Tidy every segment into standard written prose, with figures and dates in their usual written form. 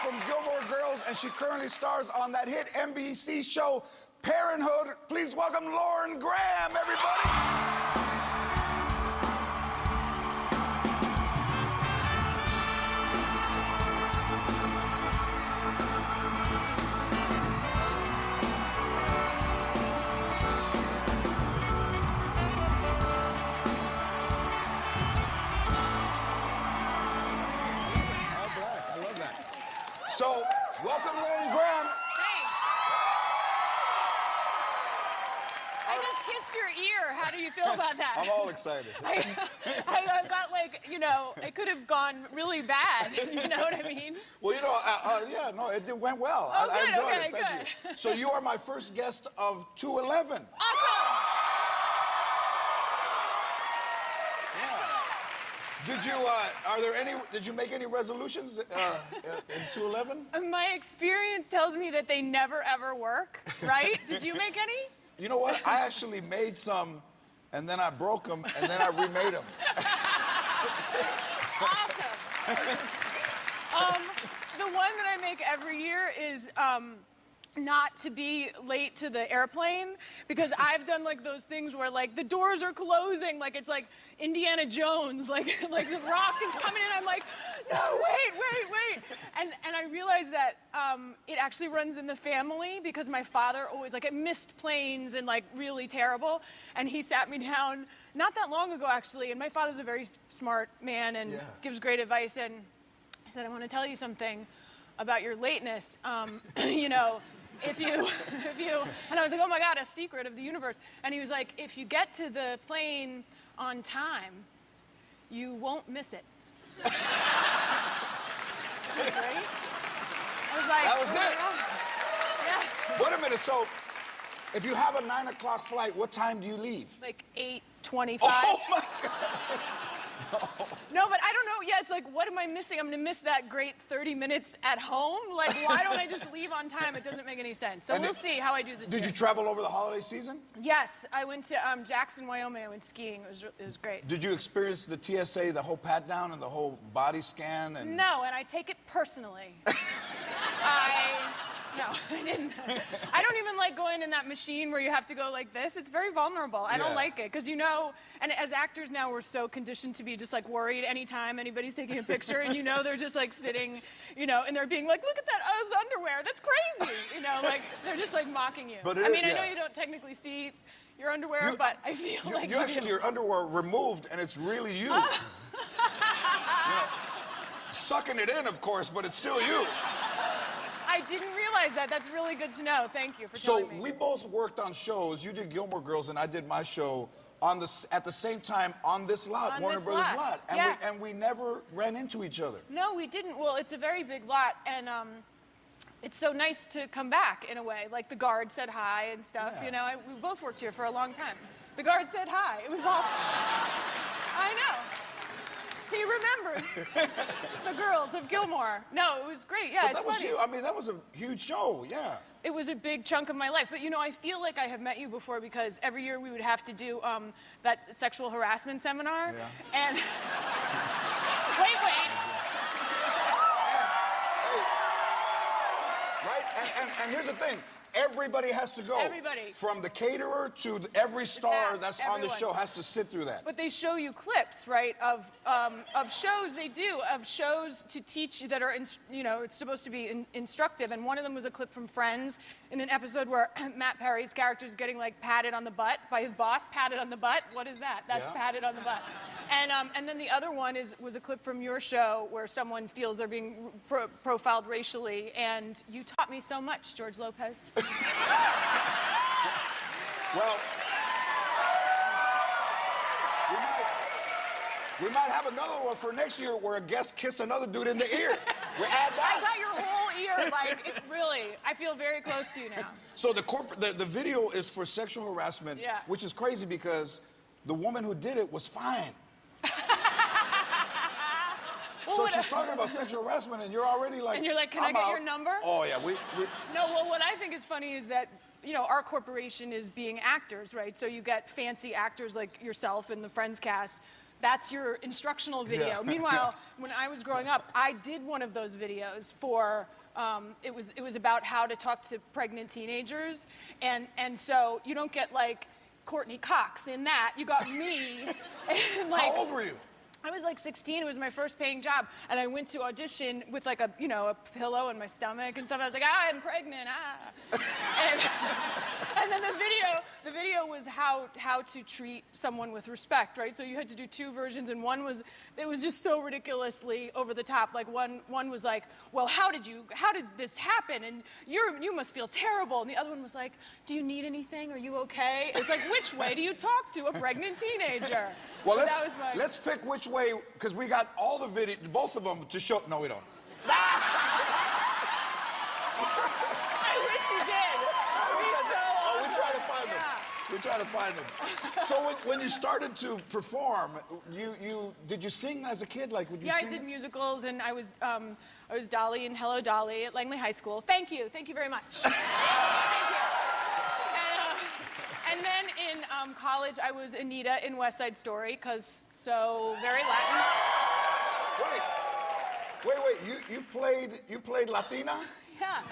from Gilmore Girls, and she currently stars on that hit NBC show, Parenthood. Please welcome Lauren Graham, everybody. So, welcome, Lauren Graham. Thanks. I just kissed your ear. How do you feel about that? I'm all excited. I got like, you know, it could have gone really bad. You know what I mean? Well, you know, yeah, no, it went well. Oh, I good, enjoyed okay, it. Thank good. you. So you are my first guest of 211. Awesome. Did you, did you make any resolutions in 211? My experience tells me that they never ever work, right? Did you make any? You know what? I actually made some, and then I broke them, and then I remade them. Awesome. The one that I make every year is not to be late to the airplane, because I've done like those things where like the doors are closing, like it's like Indiana Jones, like the rock is coming in. I'm like, no, wait. And I realized that it actually runs in the family, because my father always, like, missed planes and like really terrible. And he sat me down not that long ago, actually. And my father's a very smart man and gives great advice. And I said, I want to tell you something about your lateness. You know, if you, and I was like, oh my God, a secret of the universe. And he was like, if you get to the plane on time, you won't miss it. Right? I was like, That was it. Yes. Wait a minute. So, if you have a 9 o'clock flight, what time do you leave? Like 8:25. Oh my God. No, but I don't know. Yeah, it's like, what am I missing? I'm going to miss that great 30 minutes at home? Like, why don't I just leave on time? It doesn't make any sense. So we'll see how I do this year. Did you travel over the holiday season? Yes, I went to Jackson, Wyoming. I went skiing. It was great. Did you experience the TSA, the whole pat down and the whole body scan? And... No, and I take it personally. No, I didn't. I don't even like going in that machine where you have to go like this. It's very vulnerable. I don't like it, because you know, and as actors now, we're so conditioned to be just like worried anytime anybody's taking a picture, and you know they're just like sitting, you know, and they're being like, look at that underwear, that's crazy, you know, like they're just like mocking you. But I mean, I know you don't technically see your underwear, but I feel like you actually your underwear removed, and it's really you. You know, sucking it in, of course, but it's still you. I didn't realize that. That's really good to know. Thank you for telling me. So we both worked on shows. You did Gilmore Girls, and I did my show on at the same time on this lot, Warner Brothers lot. And we never ran into each other. No, we didn't. Well, it's a very big lot, and it's so nice to come back in a way. Like the guard said hi and stuff. You know, we both worked here for a long time. The guard said hi. It was awesome. I know. He remembers the girls of Gilmore. No, it was great. Yeah, it's funny. I mean, that was a huge show. Yeah. It was a big chunk of my life. But, you know, I feel like I have met you before, because every year we would have to do that sexual harassment seminar. Yeah. And wait. Right? And here's the thing. Everybody has to go. Everybody. From the caterer to every star that's on the everyone. show has to sit through that. But they show you clips, right, of shows. They do, of shows to teach you that are, you know, it's supposed to be instructive. And one of them was a clip from Friends in an episode where Matt Perry's character is getting like patted on the butt by his boss. Patted on the butt. What is that? That's patted on the butt. And then the other one was a clip from your show where someone feels they're being profiled racially, and you taught me so much, George Lopez. Well, we might have another one for next year where a guest kiss another dude in the ear. We add that. I got your whole ear, like, it really, I feel very close to you now. So the video is for sexual harassment, which is crazy because the woman who did it was fine. So she's talking about sexual harassment, and you're already like, and you're like, can I get your number? Oh, yeah. No, well, what I think is funny is that, you know, our corporation is being actors, right? So you get fancy actors like yourself and the Friends cast that's your instructional video. Yeah. Meanwhile, when I was growing up, I did one of those videos for, it was about how to talk to pregnant teenagers. And so you don't get like Courtney Cox in that. You got me. And, like, how old were you? I was like 16. It was my first paying job, and I went to audition with like a, a pillow in my stomach and stuff. I was like, I'm pregnant, and then the video was how to treat someone with respect, right? So you had to do two versions, and it was just so ridiculously over the top. Like one was like, well, how did this happen? And you must feel terrible. And the other one was like, do you need anything? Are you okay? It's like, which way do you talk to a pregnant teenager? Well, So let's pick which way, because we got all the video, both of them to show. No, we don't. I wish you did. We try to find them. We try to find them. So when you started to perform, did you sing as a kid? Like, would you sing? I did musicals, and I was Dolly in Hello, Dolly at Langley High School. Thank you very much. Thank you. And then in college, I was Anita in West Side Story, because so very Latin. Wait. You played Latina? Yeah.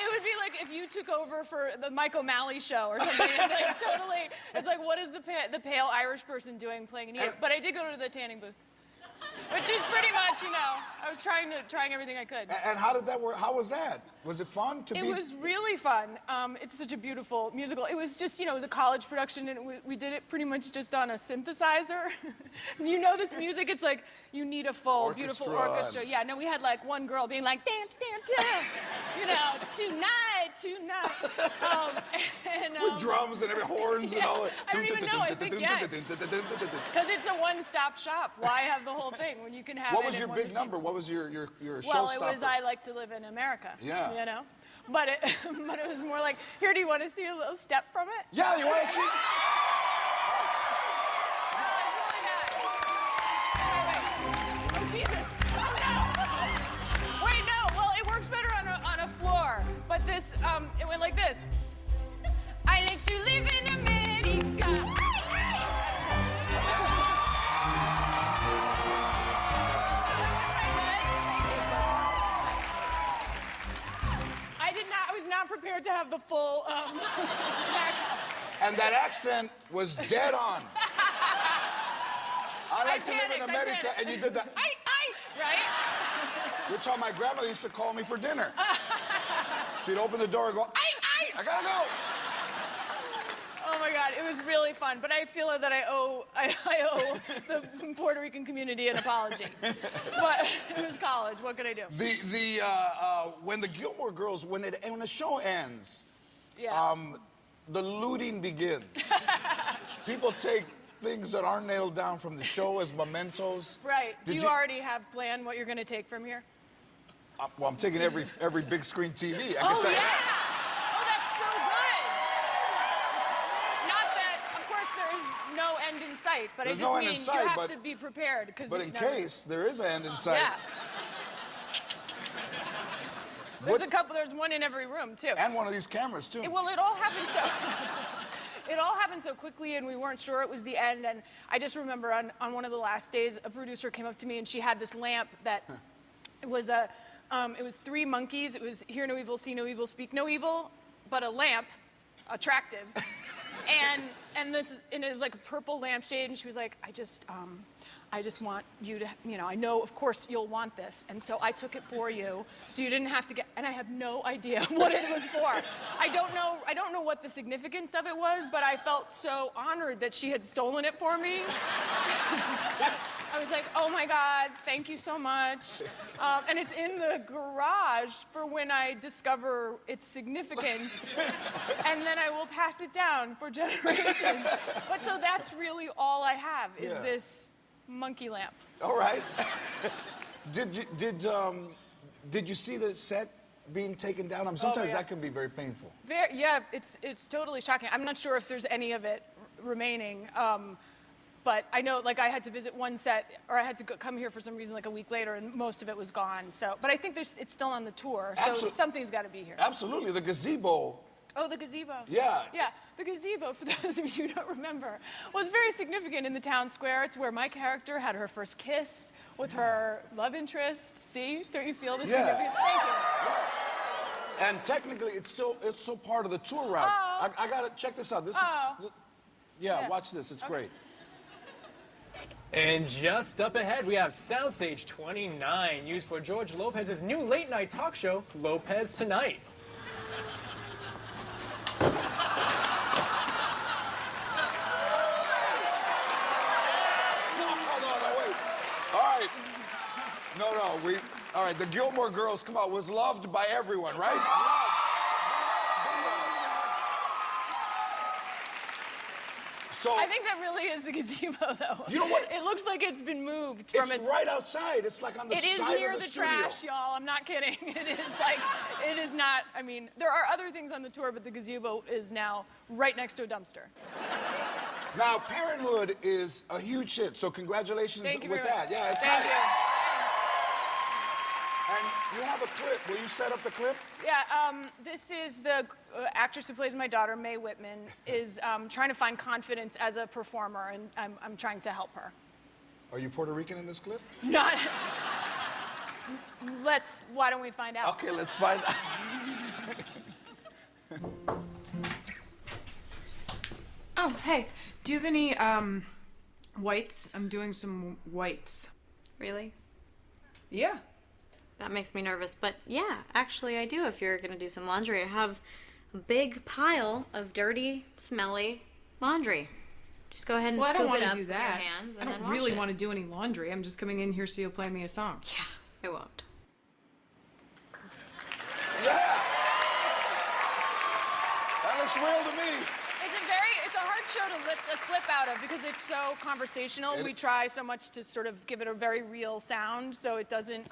It would be like if you took over for the Mike O'Malley show or something. It's like totally. It's like, what is the pale Irish person doing playing Anita? But I did go to the tanning booth. Which is pretty much, I was trying everything I could. And how did that work? How was that? Was it fun to be? It was really fun. It's such a beautiful musical. It was just, it was a college production, and we did it pretty much just on a synthesizer. This music, it's like, you need a full, beautiful orchestra. Yeah, no, we had like one girl being like, dance, dance, dance, tonight. With drums and horns and all that. I don't even know, I think, because it's a one-stop shop. Why have the whole thing when you can have What it was in your one big machine? number? What was your showstopper? Well, it was I Like to Live in America. Yeah. But it was more like, here, do you want to see a little step from it? Yeah, you want to see? Oh, Jesus. Oh, no. Wait, no. Well, it works better on a floor. But this, it went like this. I like to live in America. I was not prepared to have the full backup. And that accent was dead on. I like to live in America, and you did the right? Which how my grandmother used to call me for dinner. She'd open the door and go, I gotta go. Oh my God, it was really fun. But I feel that I owe the Puerto Rican community an apology. But it was college. What could I do? When the Gilmore Girls, when the show ends, Yeah. the looting begins. People take things that aren't nailed down from the show as mementos. Right. Do you already have planned what you're going to take from here? Well, I'm taking every big screen TV. I can tell Oh, you. yeah. Oh, that's so good. Not that, of course, there is no end in sight, but There's I no just end in mean sight, you have but- to be prepared. But in case there is an end in sight. Yeah. There's one in every room, too. And one of these cameras, too. It all happened so quickly, and we weren't sure it was the end. And I just remember on one of the last days, a producer came up to me, and she had this lamp that it was 3 monkeys. It was hear no evil, see no evil, speak no evil, but a lamp, attractive. and it was like a purple lampshade, and she was like, I just want you to, I know, of course, you'll want this. And so I took it for you, so you didn't have to and I have no idea what it was for. I don't know what the significance of it was, but I felt so honored that she had stolen it for me. I was like, oh my God, thank you so much. And it's in the garage for when I discover its significance. And then I will pass it down for generations. But so that's really all I have is this monkey lamp. All right. Did you see the set being taken down? Sometimes that can be very painful. It's totally shocking. I'm not sure if there's any of it remaining, but I know, like, I had to visit one set, or I had to come here for some reason, like, a week later, and most of it was gone. So, but I think it's still on the tour, so something's got to be here. Absolutely, the gazebo. Oh, the gazebo. Yeah. Yeah, the gazebo, for those of you who don't remember, was very significant in the town square. It's where my character had her first kiss with her love interest. See? Don't you feel the significance? Thank you. And technically, it's still part of the tour route. Oh. I gotta check this out. Yeah, watch this. It's great. And just up ahead, we have Soundstage 29, used for George Lopez's new late-night talk show, Lopez Tonight. All right, the Gilmore Girls, come on, was loved by everyone, right? So I think that really is the gazebo, though. You know what? It looks like it's been moved from its... It's right outside. It's like on the side of the studio. It is near the trash, y'all. I'm not kidding. It is like, it is not, I mean, there are other things on the tour, but the gazebo is now right next to a dumpster. Now, Parenthood is a huge hit, so congratulations with that. Yeah, it's Thank you. And you have a clip. Will you set up the clip? Yeah, this is the actress who plays my daughter, Mae Whitman, is trying to find confidence as a performer, and I'm trying to help her. Are you Puerto Rican in this clip? Not. Why don't we find out? Okay, let's find out. Oh, hey, do you have any, whites? I'm doing some whites. Really? Yeah. That makes me nervous, but yeah, actually I do if you're gonna do some laundry. I have a big pile of dirty, smelly laundry. Just go ahead and scoop it up with your hands and then wash it. I don't really want to do any laundry. I'm just coming in here so you'll play me a song. Yeah, I won't. Yeah! That looks real to me. It's a hard show to lift a clip out of because it's so conversational. We try so much to sort of give it a very real sound so it doesn't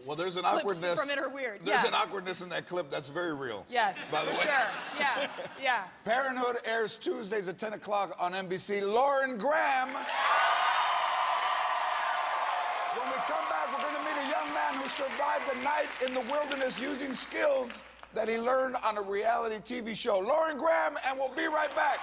well, there's an awkwardness from it are weird. There's an awkwardness in that clip that's very real. Yes, by the way. Sure. Yeah. Parenthood airs Tuesdays at 10 o'clock on NBC. Lauren Graham. When we come back, we're going to meet a young man who survived a night in the wilderness using skills that he learned on a reality TV show. Lauren Graham, and we'll be right back.